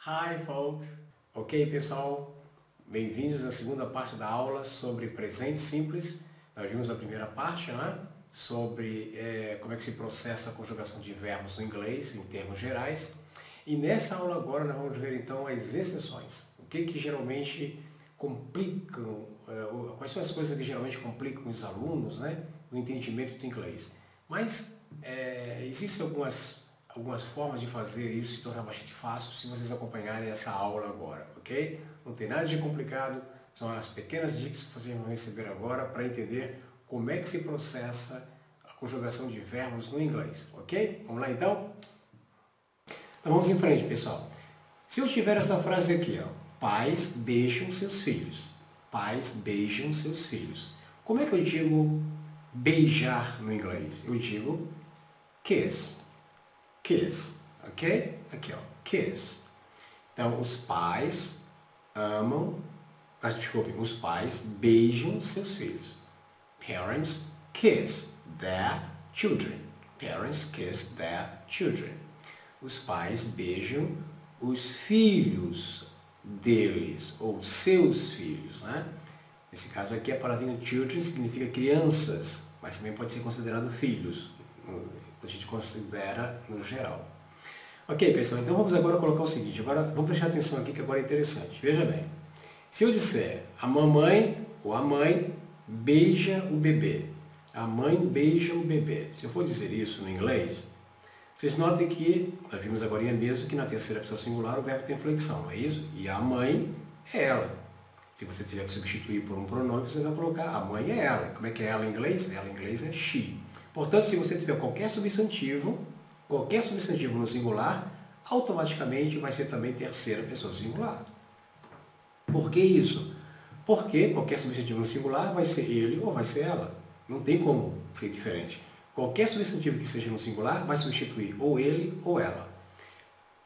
Hi, folks! Ok, pessoal? Bem-vindos à segunda parte da aula sobre presente simples. Nós vimos a primeira parte, né? Sobre como é que se processa a conjugação de verbos no inglês, em termos gerais. E nessa aula agora nós vamos ver então as exceções. O que geralmente complicam, quais são as coisas que geralmente complicam os alunos, né? No entendimento do inglês. Mas existem algumas formas de fazer isso se tornar bastante fácil se vocês acompanharem essa aula agora, ok? Não tem nada de complicado, são as pequenas dicas que vocês vão receber agora para entender como é que se processa a conjugação de verbos no inglês, ok? Vamos lá então? Então vamos em frente, pessoal. Se eu tiver essa frase aqui, ó, pais beijam seus filhos. Pais beijam seus filhos. Como é que eu digo beijar no inglês? Eu digo kiss. Kiss, ok? Aqui, ó, kiss. Então, os pais os pais beijam seus filhos. Parents kiss their children. Parents kiss their children. Os pais beijam os filhos deles, ou seus filhos, né? Nesse caso aqui, a palavrinha children significa crianças, mas também pode ser considerado filhos. A gente considera no geral. Ok, pessoal, então vamos agora colocar o seguinte. Agora, vamos prestar atenção aqui que agora é interessante. Veja bem. Se eu disser a mamãe ou a mãe beija o bebê. A mãe beija o bebê. Se eu for dizer isso no inglês, vocês notem que, nós vimos agora mesmo que na terceira pessoa singular o verbo tem flexão, não é isso? E a mãe é ela. Se você tiver que substituir por um pronome, você vai colocar a mãe é ela. Como é que é ela em inglês? Ela em inglês é she. Portanto, se você tiver qualquer substantivo no singular, automaticamente vai ser também terceira pessoa singular. Por que isso? Porque qualquer substantivo no singular vai ser ele ou vai ser ela. Não tem como ser diferente. Qualquer substantivo que seja no singular vai substituir ou ele ou ela.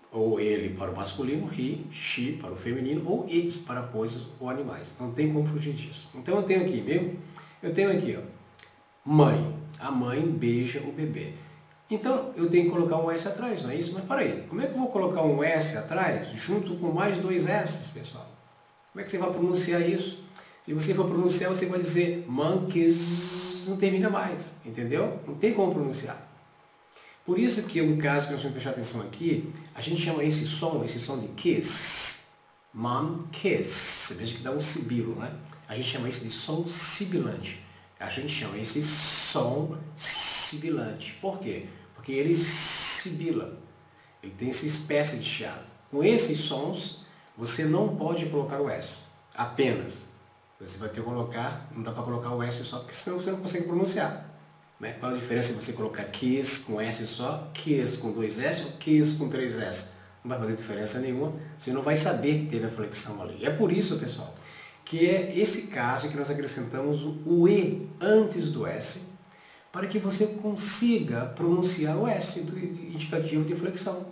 Ou ele para o masculino, he, she para o feminino, ou it para coisas ou animais. Não tem como fugir disso. Então eu tenho aqui, viu? Eu tenho aqui, ó, mãe. A mãe beija o bebê. Então eu tenho que colocar um S atrás, não é isso? Mas peraí, como é que eu vou colocar um S atrás junto com mais dois S, pessoal? Como é que você vai pronunciar isso? Se você for pronunciar, você vai dizer monkeys, não termina mais, entendeu? Não tem como pronunciar. Por isso que um caso que nós vamos prestar atenção aqui, a gente chama esse som de kiss, mom kiss. Você veja que dá um sibilo, né? A gente chama isso de som sibilante. A gente chama esse som sibilante. Por quê? Porque ele sibila. Ele tem essa espécie de chiado. Com esses sons, você não pode colocar o S. Apenas. Você vai ter que colocar, não dá para colocar o S só, porque senão você não consegue pronunciar. Né? Qual a diferença se você colocar kiss com S só, kiss com dois S ou kiss com três S? Não vai fazer diferença nenhuma. Você não vai saber que teve a flexão ali. E é por isso, pessoal, que é esse caso que nós acrescentamos o E antes do S, para que você consiga pronunciar o S do indicativo de flexão.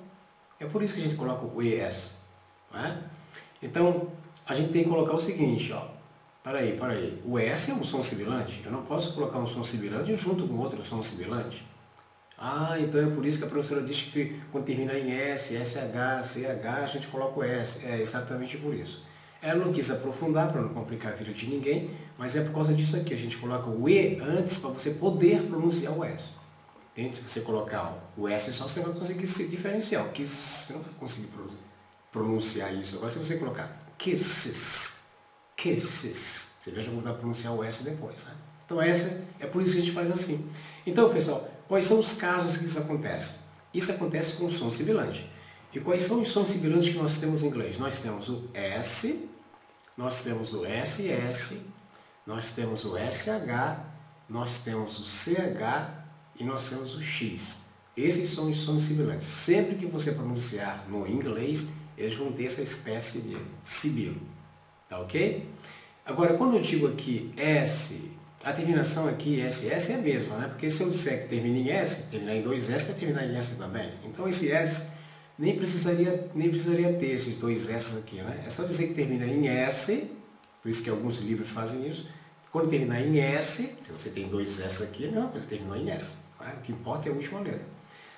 É por isso que a gente coloca o ES. Né? Então, a gente tem que colocar o seguinte, ó. Peraí. O S é um som sibilante? Eu não posso colocar um som sibilante junto com outro som sibilante? Ah, então é por isso que a professora diz que quando terminar em S, SH, CH, a gente coloca o S. É exatamente por isso. Ela não quis aprofundar para não complicar a vida de ninguém, mas é por causa disso aqui. A gente coloca o E antes para você poder pronunciar o S. Entende? Se você colocar o S só, você vai conseguir se diferenciar. O kiss, você não vai conseguir pronunciar isso. Agora, se você colocar kisses, você veja como vai pronunciar o S depois. Né? Então, é por isso que a gente faz assim. Então, pessoal, quais são os casos que isso acontece? Isso acontece com o som sibilante. E quais são os sons sibilantes que nós temos em inglês? Nós temos o S, nós temos o SS, nós temos o SH, nós temos o CH e nós temos o X. Esses são os sons sibilantes. Sempre que você pronunciar no inglês, eles vão ter essa espécie de sibilo. Tá ok? Agora, quando eu digo aqui S, a terminação aqui SS é a mesma, né? Porque se eu disser que termina em S, terminar em dois S, vai terminar em S também. Então esse S nem precisaria ter esses dois S aqui, né? É só dizer que termina em S, por isso que alguns livros fazem isso. Quando terminar em S, se você tem dois S aqui, é a mesma coisa, terminou em S. Né? O que importa é a última letra.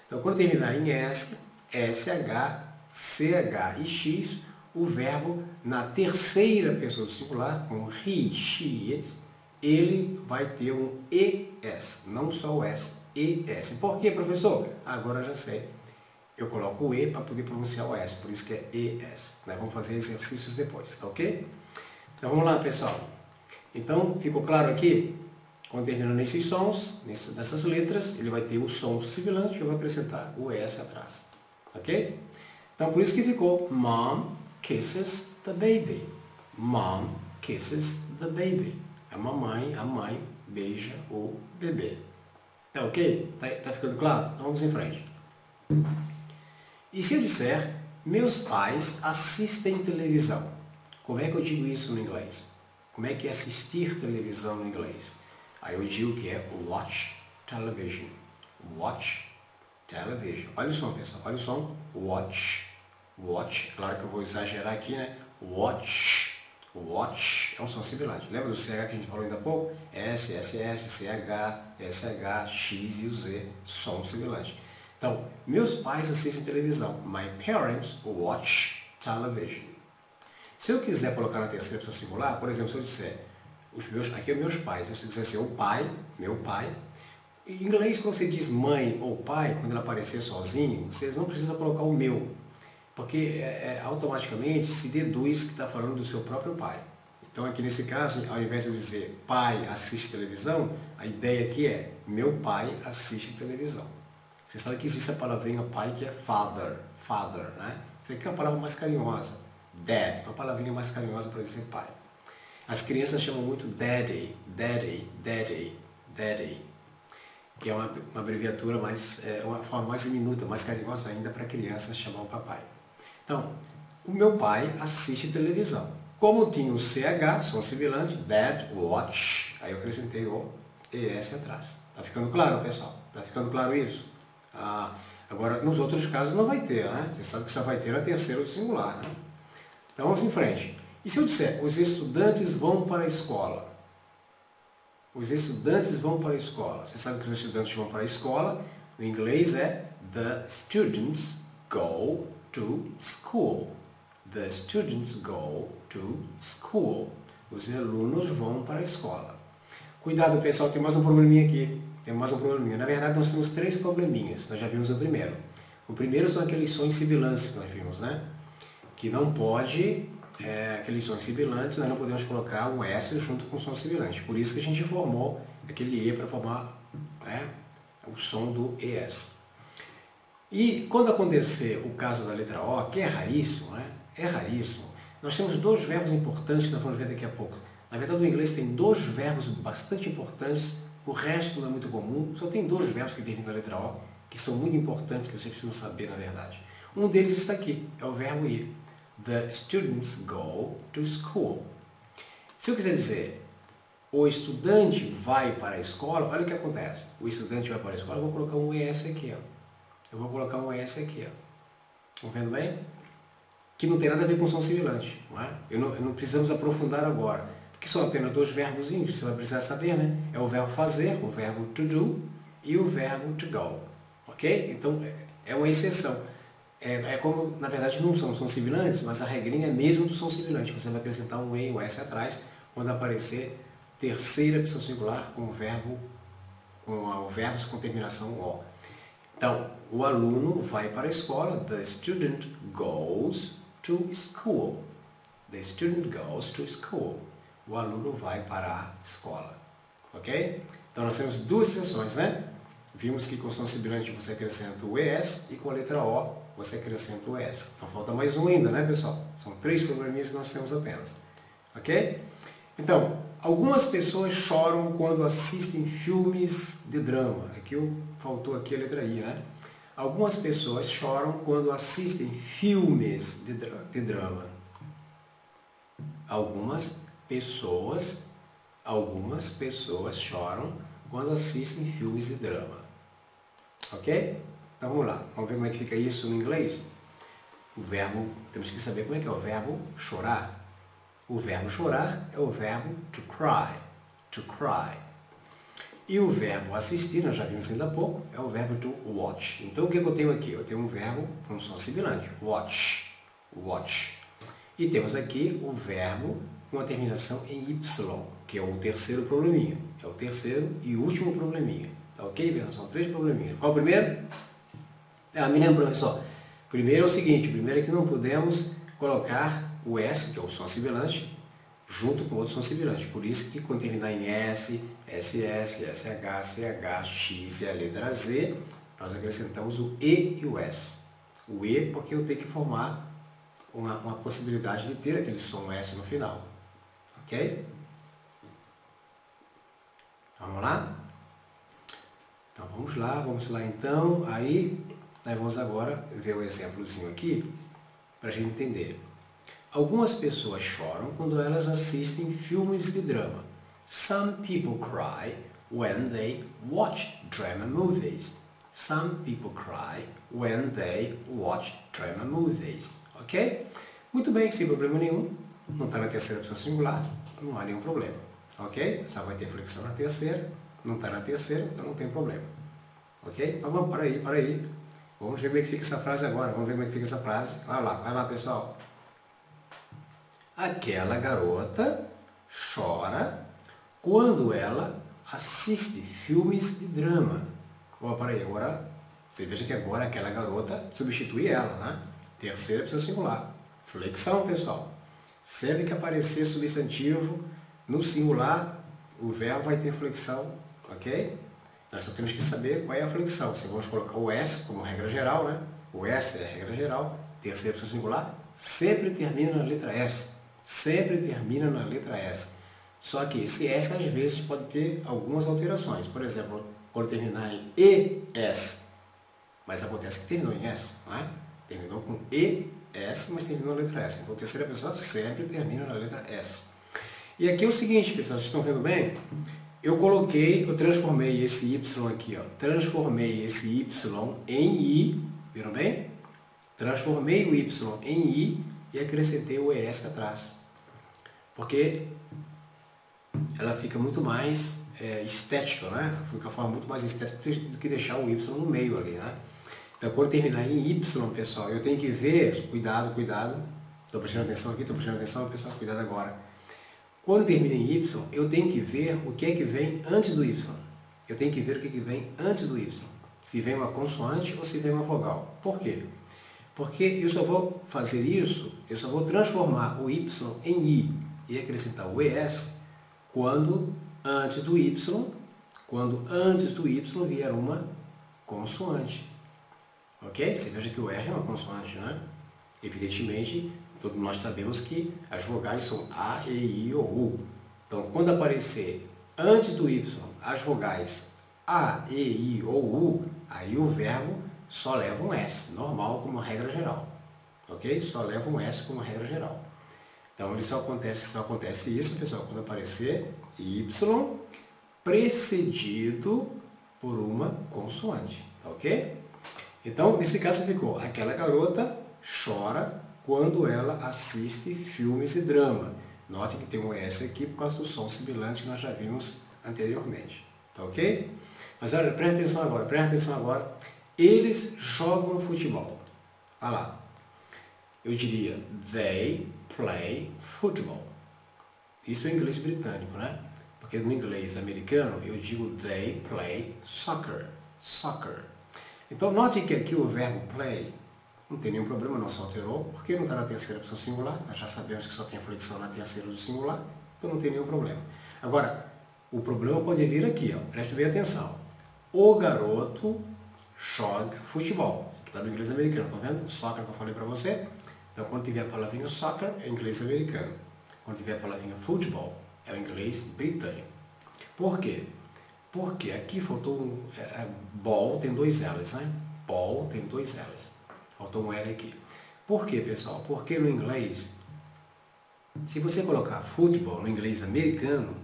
Então, quando terminar em S, SH, CH e X, o verbo na terceira pessoa do singular, com he, she, it, ele vai ter um ES, não só o S, ES. Por quê, professor? Agora eu já sei. Eu coloco o E para poder pronunciar o S, por isso que é ES. Nós vamos fazer exercícios depois, tá ok? Então vamos lá, pessoal. Então, ficou claro aqui? Quando terminando nesses sons, nessas letras, ele vai ter o som do sibilante e eu vou acrescentar o ES atrás. Ok? Então, por isso que ficou Mom kisses the baby. Mom kisses the baby. A mãe beija o bebê. Tá ok? Tá ficando claro? Então vamos em frente. E se eu disser, meus pais assistem televisão? Como é que eu digo isso no inglês? Como é que é assistir televisão no inglês? Aí eu digo que é watch television. Watch television. Olha o som, pessoal. Olha o som. Watch. Watch. Claro que eu vou exagerar aqui, né? Watch. Watch é um som sibilante. Lembra do CH que a gente falou ainda há pouco? S, S, S, CH, SH, X e o Z. Som sibilante. Então, meus pais assistem televisão. My parents watch television. Se eu quiser colocar na terceira pessoa singular, por exemplo, se eu disser, aqui é meus pais, se eu quiser ser o pai, meu pai, em inglês, quando você diz mãe ou pai, quando ele aparecer sozinho, vocês não precisam colocar o meu, porque automaticamente se deduz que está falando do seu próprio pai. Então aqui nesse caso, ao invés de eu dizer pai assiste televisão, a ideia aqui é meu pai assiste televisão. Você sabe que existe a palavrinha pai que é father, né? Isso aqui é uma palavra mais carinhosa. Dad, uma palavrinha mais carinhosa para dizer pai. As crianças chamam muito daddy, daddy, daddy, daddy, que é uma abreviatura mais, uma forma mais diminuta, mais carinhosa ainda para crianças chamar o papai. Então, o meu pai assiste televisão. Como tinha o CH, som sibilante, dad, watch, aí eu acrescentei o ES atrás. Tá ficando claro, pessoal? Tá ficando claro isso? Agora, nos outros casos não vai ter, né? Você sabe que só vai ter na terceira do singular, né? Então vamos em frente. E se eu disser, os estudantes vão para a escola? Os estudantes vão para a escola. Você sabe que os estudantes vão para a escola. No inglês é the students go to school. The students go to school. Os alunos vão para a escola. Cuidado, pessoal, tem mais um probleminha aqui. Tem mais um probleminha. Na verdade, nós temos 3 probleminhas. Nós já vimos o primeiro. O primeiro são aqueles sons sibilantes que nós vimos, né? Que não pode, aqueles sons sibilantes, nós não podemos colocar um S junto com o som sibilante. Por isso que a gente formou aquele E para formar o som do ES. E quando acontecer o caso da letra O, que é raríssimo, né? É raríssimo, nós temos 2 verbos importantes que nós vamos ver daqui a pouco. Na verdade, no inglês tem 2 verbos bastante importantes, o resto não é muito comum, só tem 2 verbos que terminam na letra O, que são muito importantes, que vocês precisam saber, na verdade. Um deles está aqui, é o verbo ir. The students go to school. Se eu quiser dizer, o estudante vai para a escola, olha o que acontece. O estudante vai para a escola, eu vou colocar um ES aqui, ó. Eu vou colocar um ES aqui, ó. Estão vendo bem? Que não tem nada a ver com som sibilante, não é? Não precisamos aprofundar agora, porque são apenas 2 verbozinhos, você vai precisar saber, né? É o verbo fazer, o verbo to do e o verbo to go, ok? Então, é uma exceção. É como, na verdade, não são sibilantes, mas a regrinha é mesmo do som sibilante. Você vai acrescentar um E e um S atrás, quando aparecer terceira pessoa singular com verbos com terminação O. Então, o aluno vai para a escola. The student goes to school. The student goes to school. O aluno vai para a escola. Ok? Então, nós temos 2 exceções, né? Vimos que com som sibilante você acrescenta o ES e com a letra O você acrescenta o S. Então falta mais um ainda, né, pessoal? São 3 probleminhas que nós temos apenas. Ok? Então, algumas pessoas choram quando assistem filmes de drama. Aqui faltou aqui a letra I, né? Algumas pessoas choram quando assistem filmes de drama. Algumas pessoas choram quando assistem filmes de drama. Ok? Então vamos lá, vamos ver como é que fica isso no inglês. O verbo, temos que saber como é que é o verbo chorar. O verbo chorar é o verbo to cry. To cry. E o verbo assistir, nós já vimos ainda há pouco, é o verbo to watch. Então o que eu tenho aqui? Eu tenho um verbo com som sibilante, watch, watch. E temos aqui o verbo com a terminação em Y, que é o terceiro probleminha. É o terceiro e último probleminha. Tá ok, pessoal? São 3 probleminhas. Qual é o primeiro? Me lembra, professor. Primeiro é o seguinte, primeiro é que não podemos colocar o S, que é o som sibilante, junto com outro som sibilante. Por isso que quando terminar em S, SS, SH, CH, X e a letra Z, nós acrescentamos o E e o S. O E porque eu tenho que formar uma possibilidade de ter aquele som S no final. Ok? Vamos lá? Então vamos lá então. Aí nós vamos agora ver o exemplozinho aqui para a gente entender. Algumas pessoas choram quando elas assistem filmes de drama. Some people cry when they watch drama movies. Some people cry when they watch drama movies. Ok? Muito bem, sem problema nenhum. Não está na terceira pessoa singular, não há nenhum problema. Ok? Só vai ter flexão na terceira. Não está na terceira, então não tem problema. Ok? Mas vamos, para aí. Vamos ver como é que fica essa frase agora. Vamos ver como é que fica essa frase. Vai lá, pessoal. Aquela garota chora quando ela assiste filmes de drama. Para aí, agora, você veja que agora aquela garota substitui ela, né? Terceira pessoa singular. Flexão, pessoal. Sempre que aparecer substantivo no singular, o verbo vai ter flexão, ok? Nós só temos que saber qual é a flexão. Se vamos colocar o S como regra geral, né? O S é a regra geral. Terceira pessoa singular sempre termina na letra S. Sempre termina na letra S. Só que esse S às vezes pode ter algumas alterações. Por exemplo, quando terminar em ES, mas acontece que terminou em S, não é? Terminou com ES, mas terminou na letra S. Então, a terceira pessoa sempre termina na letra S. E aqui é o seguinte, pessoal, vocês estão vendo bem? Eu transformei esse Y aqui, ó. Transformei esse Y em I, viram bem? Transformei o Y em I e acrescentei o ES atrás. Porque ela fica muito mais estética, né? Fica de uma forma muito mais estética do que deixar o Y no meio ali, né? Então, quando terminar em Y, pessoal, eu tenho que ver, cuidado, estou prestando atenção aqui, pessoal, cuidado agora. Quando termina em Y, eu tenho que ver o que é que vem antes do Y. Eu tenho que ver o que é que vem antes do Y. Se vem uma consoante ou se vem uma vogal. Por quê? Porque eu só vou fazer isso, eu só vou transformar o Y em I e acrescentar o ES quando antes do Y vier uma consoante. Ok? Você veja que o R é uma consoante, né? Evidentemente, todos nós sabemos que as vogais são A, E, I ou U. Então, quando aparecer antes do Y as vogais A, E, I ou U, aí o verbo só leva um S, normal, como regra geral. Ok? Só leva um S como regra geral. Então, só acontece isso, pessoal, quando aparecer Y precedido por uma consoante. Tá ok? Então, nesse caso ficou, aquela garota chora quando ela assiste filmes de drama. Note que tem um S aqui por causa do som sibilante que nós já vimos anteriormente. Tá ok? Mas olha, presta atenção agora. Eles jogam futebol. Olha lá. Eu diria, they play football. Isso é inglês britânico, né? Porque no inglês americano eu digo they play soccer. Soccer. Então, note que aqui o verbo play não tem nenhum problema, não se alterou, porque não está na terceira pessoa singular, nós já sabemos que só tem flexão na terceira do singular, então não tem nenhum problema. Agora, o problema pode vir aqui, ó, preste bem atenção. O garoto joga futebol, que está no inglês americano, tá vendo? O soccer que eu falei para você. Então, quando tiver a palavrinha soccer, é inglês americano. Quando tiver a palavrinha futebol, é o inglês britânico. Por quê? Porque aqui faltou ball tem 2 L's, né? Ball tem 2 L's. Faltou um L aqui. Por quê, pessoal? Porque no inglês, se você colocar futebol no inglês americano,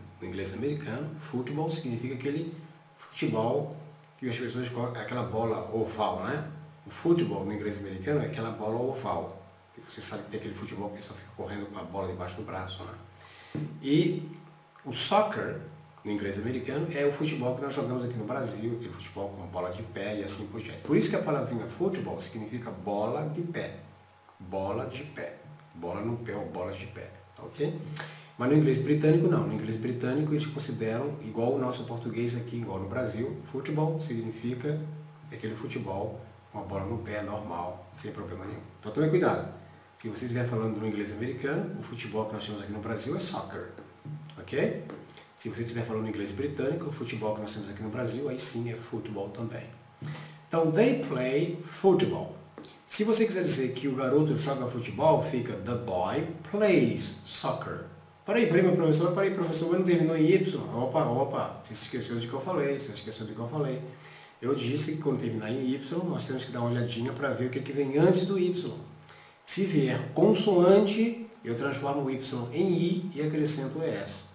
futebol significa aquele futebol que as pessoas colocam, aquela bola oval, né? O futebol no inglês americano é aquela bola oval. Você sabe que tem aquele futebol que o pessoal fica correndo com a bola debaixo do braço, né? E o soccer no inglês americano, é o futebol que nós jogamos aqui no Brasil, aquele futebol com bola de pé e assim por diante. Por isso que a palavrinha futebol significa bola de pé. Bola de pé. Bola no pé ou bola de pé, tá ok? Mas no inglês britânico não. No inglês britânico eles consideram, igual o nosso português aqui, igual no Brasil, futebol significa aquele futebol com a bola no pé, normal, sem problema nenhum. Então tome cuidado. Se você estiver falando no inglês americano, o futebol que nós temos aqui no Brasil é soccer, ok? Se você estiver falando inglês britânico, o futebol que nós temos aqui no Brasil, aí sim é futebol também. Então, they play football. Se você quiser dizer que o garoto joga futebol, fica the boy plays soccer. Peraí, meu professor, mas não terminou em Y? Opa, você esqueceu de que eu falei, Eu disse que quando terminar em Y, nós temos que dar uma olhadinha para ver o que vem antes do Y. Se vier consoante, eu transformo o Y em I e acrescento o ES.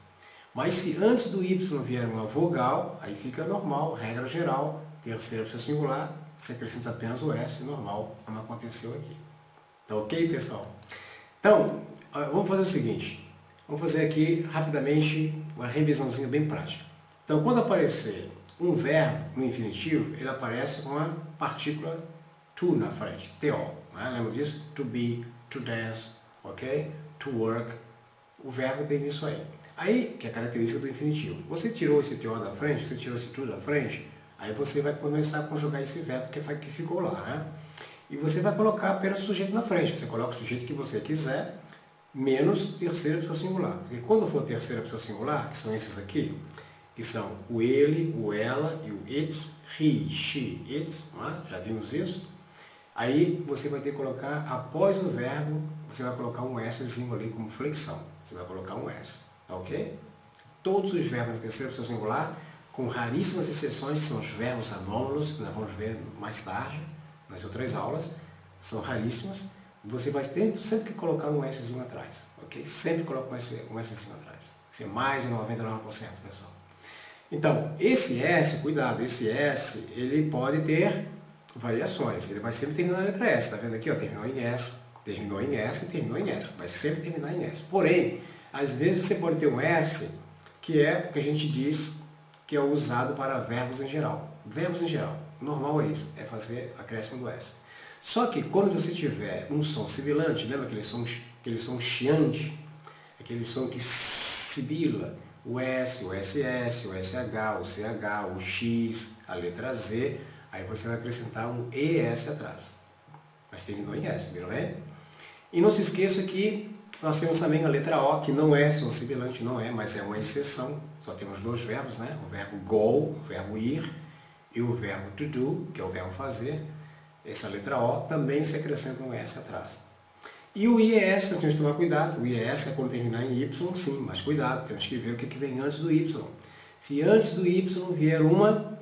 Mas se antes do Y vier uma vogal, aí fica normal, regra geral, terceira pessoa singular, você acrescenta apenas o S, normal, como aconteceu aqui. Tá ok, pessoal? Então, vamos fazer o seguinte. Vamos fazer aqui, rapidamente, uma revisãozinha bem prática. Então, quando aparecer um verbo no infinitivo, ele aparece com a partícula to na frente, TO. Né? Lembra disso? To be, to dance, ok? To work. O verbo tem isso aí. Aí, que é a característica do infinitivo. Você tirou esse TO da frente, você tirou esse to da frente, aí você vai começar a conjugar esse verbo que ficou lá, né? E você vai colocar apenas o sujeito na frente. Você coloca o sujeito que você quiser, menos terceira pessoa singular. Porque quando for terceira pessoa singular, que são esses aqui, que são o ele, o ela e o it, he, she, it, né? Já vimos isso? Aí você vai ter que colocar, após o verbo, você vai colocar um Szinho ali como flexão. Você vai colocar um S, tá ok? Todos os verbos na terceira pessoa singular, com raríssimas exceções, são os verbos anômalos, que nós vamos ver mais tarde, nas outras aulas, são raríssimas. Você vai ter sempre que colocar um Szinho atrás, ok? Sempre coloca um Szinho atrás. Isso é mais de 99%, pessoal. Então, esse S, cuidado, esse S, ele pode ter variações. Ele vai sempre terminar na letra S, tá vendo aqui? Ó, terminou em S e terminou em S. Vai sempre terminar em S. Porém, às vezes você pode ter um S que é o que a gente diz que é usado para verbos em geral. Verbos em geral. O normal é isso, é fazer acréscimo do S. Só que quando você tiver um som sibilante, lembra aquele som chiante? Aquele som que sibila, o S, o SS, o SH, o CH, o X, a letra Z, aí você vai acrescentar um ES atrás. Mas terminou em S, viram bem? E não se esqueça que nós temos também a letra O, que não é som sibilante, não é, mas é uma exceção. Só temos dois verbos, né? O verbo go, o verbo ir, e o verbo to do, que é o verbo fazer. Essa letra O também se acrescenta um S atrás. E o IES, nós temos que tomar cuidado. O IES é quando terminar em Y, sim, mas cuidado, temos que ver o que vem antes do Y. Se antes do Y vier uma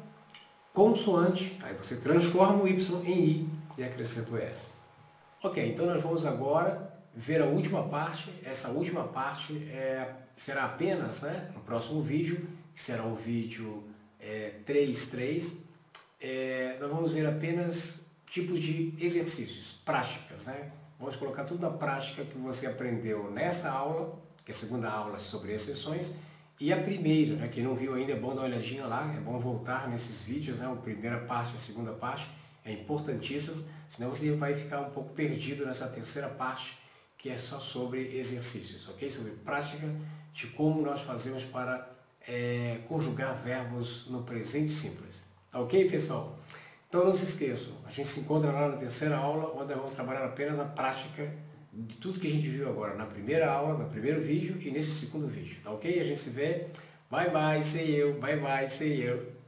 consoante, aí você transforma o Y em I e acrescenta o S. Ok, então nós vamos agora ver a última parte. Essa última parte será apenas, né, no próximo vídeo, que será o vídeo 3.3. Nós vamos ver apenas tipos de exercícios, práticas, né? Vamos colocar tudo na prática que você aprendeu nessa aula, que é a segunda aula sobre exceções, e a primeira, né? Quem não viu ainda é bom dar uma olhadinha lá, é bom voltar nesses vídeos, né? A primeira parte e a segunda parte é importantíssimas, senão você vai ficar um pouco perdido nessa terceira parte, que é só sobre exercícios, ok? Sobre prática de como nós fazemos para conjugar verbos no presente simples. Tá ok, pessoal? Então não se esqueçam, a gente se encontra lá na terceira aula, onde nós vamos trabalhar apenas a prática de tudo que a gente viu agora na primeira aula, no primeiro vídeo e nesse segundo vídeo, tá ok? A gente se vê. Bye bye, see you. Bye bye, see you.